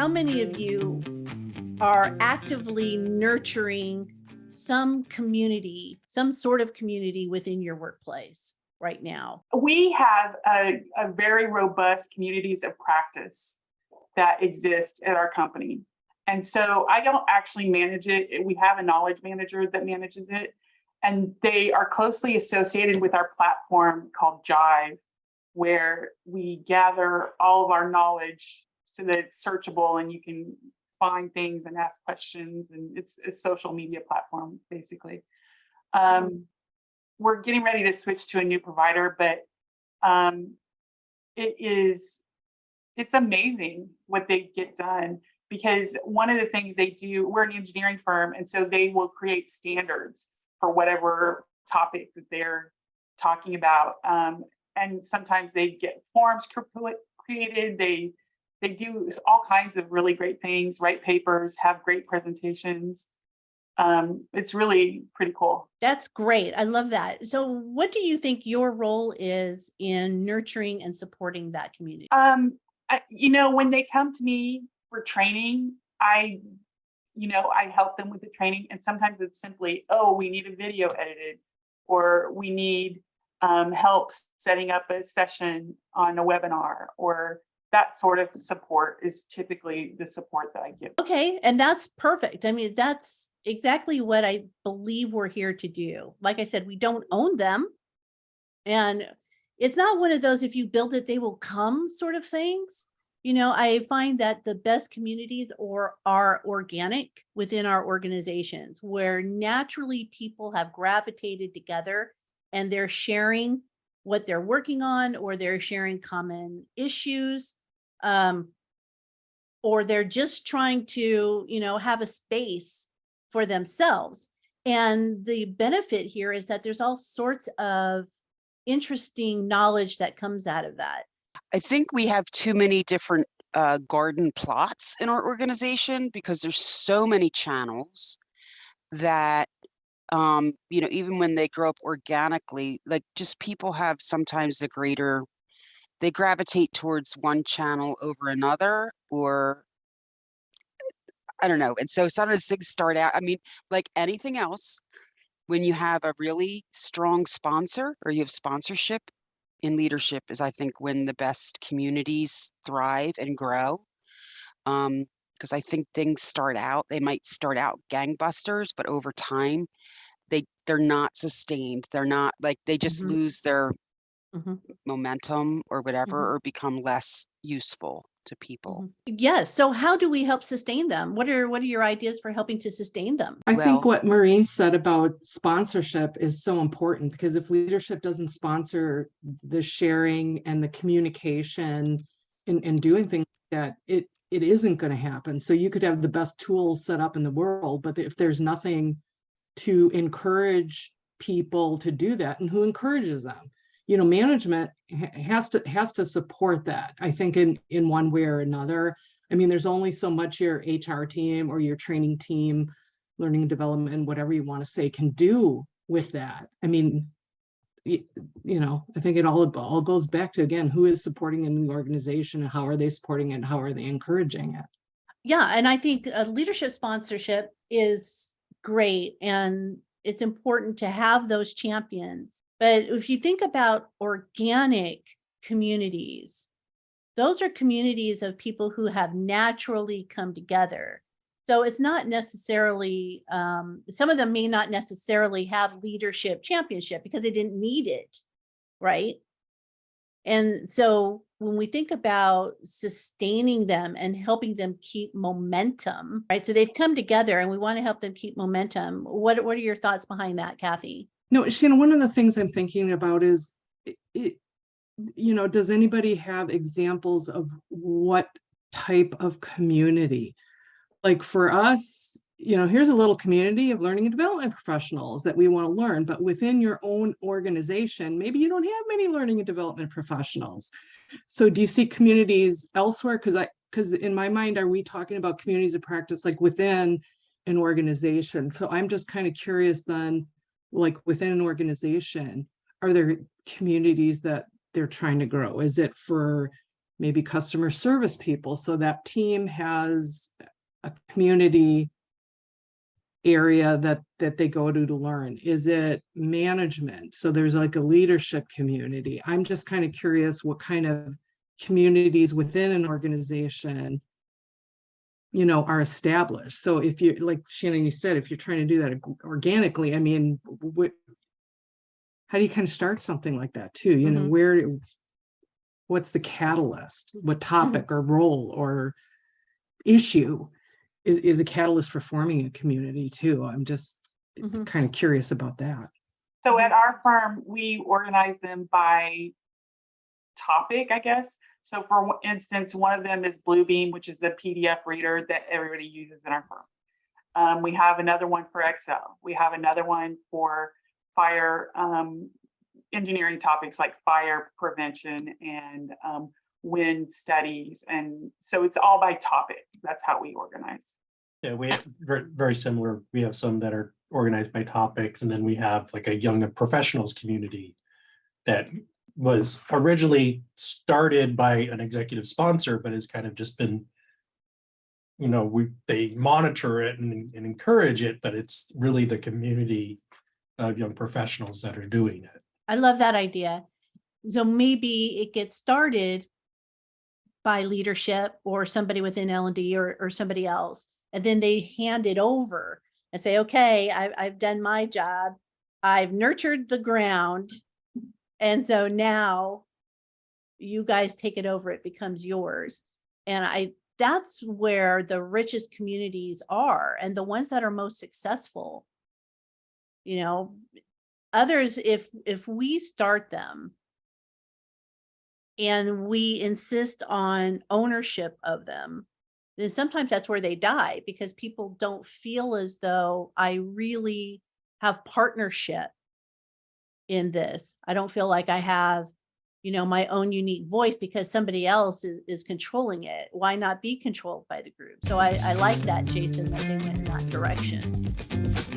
how many of you are actively nurturing some community, some sort of community within your workplace right now? We have a very robust communities of practice that exist at our company. And so I don't actually manage it. We have a knowledge manager that manages it, and they are closely associated with our platform called Jive, where we gather all of our knowledge so that it's searchable and you can find things and ask questions. And it's a social media platform, basically. We're getting ready to switch to a new provider, but it's amazing what they get done, because one of the things they do, we're an engineering firm, and so they will create standards for whatever topic that they're talking about. And sometimes they get forms created. They do all kinds of really great things, write papers, have great presentations. It's really pretty cool. That's great. I love that. So, what do you think your role is in nurturing and supporting that community? When they come to me for training, I help them with the training. And sometimes it's simply, oh, we need a video edited, or we need help setting up a session on a webinar, or that sort of support is typically the support that I give. Okay. And that's perfect. I mean, that's exactly what I believe we're here to do. Like I said, we don't own them. And it's not one of those, if you build it, they will come sort of things. I find that the best communities are organic within our organizations, where naturally people have gravitated together and they're sharing what they're working on, or they're sharing common issues, or they're just trying to, have a space for themselves. And the benefit here is that there's all sorts of interesting knowledge that comes out of that. I think we have too many different garden plots in our organization, because there's so many channels that, even when they grow up organically, like, just people have sometimes they gravitate towards one channel over another, or I don't know. And so sometimes things start out, I mean, like anything else, when you have a really strong sponsor, or you have sponsorship in leadership, is, I think, when the best communities thrive and grow. Because I think they might start out gangbusters, but over time they're not sustained. They're not, like, they just Mhm, lose their mhm, momentum or whatever, mhm, or become less useful to people. mhm. Yes. So how do we help sustain them? What are your ideas for helping to sustain them? I think Well, what Maureen said about sponsorship is so important, because if leadership doesn't sponsor the sharing and the communication and doing things like that, it isn't going to happen. So you could have the best tools set up in the world, but if there's nothing to encourage people to do that, and who encourages them? Management has to support that, I think, in one way or another. I mean, there's only so much your HR team or your training team, learning and development, whatever you want to say, can do with that. I mean, I think it all goes back to, again, who is supporting in the organization, and how are they supporting it, and how are they encouraging it? Yeah, and I think leadership sponsorship is great, and it's important to have those champions. But if you think about organic communities, those are communities of people who have naturally come together. So it's not necessarily, some of them may not necessarily have leadership championship because they didn't need it, right? And so when we think about sustaining them and helping them keep momentum, right? So they've come together and we want to help them keep momentum. What are your thoughts behind that, Kathy? No, Shannon, one of the things I'm thinking about is, does anybody have examples of what type of community? Like, for us, here's a little community of learning and development professionals that we want to learn, but within your own organization, maybe you don't have many learning and development professionals. So do you see communities elsewhere? Because in my mind, are we talking about communities of practice like within an organization? So I'm just kind of curious then, like, within an organization, are there communities that they're trying to grow? Is it for maybe customer service people, so that team has a community area that they go to learn? Is it management? So there's like a leadership community. I'm just kind of curious what kind of communities within an organization, you know, are established. So if you, like Shannon, you said, if you're trying to do that organically, I mean, how do you kind of start something like that too? You know, what's the catalyst? What topic or role or issue is a catalyst for forming a community too? I'm just kind of curious about that. So at our firm, we organize them by topic, I guess. So for instance, one of them is Bluebeam, which is the PDF reader that everybody uses in our firm. We have another one for Excel. We have another one for fire engineering topics like fire prevention and wind studies. And so it's all by topic. That's how we organize. Yeah, we have very, very similar. We have some that are organized by topics, and then we have like a young professionals community that was originally started by an executive sponsor, but has kind of just been, you know, they monitor it and encourage it, but it's really the community of young professionals that are doing it. I love that idea. So maybe it gets started by leadership or somebody within L&D or somebody else, and then they hand it over and say, okay, I've done my job. I've nurtured the ground. And so now you guys take it over, it becomes yours. And that's where the richest communities are, and the ones that are most successful. You know, others, if we start them and we insist on ownership of them, then sometimes that's where they die, because people don't feel as though I really have partnership in this. I don't feel like I have, you know, my own unique voice because somebody else is controlling it. Why not be controlled by the group? So I like that, Jason, that they went in that direction.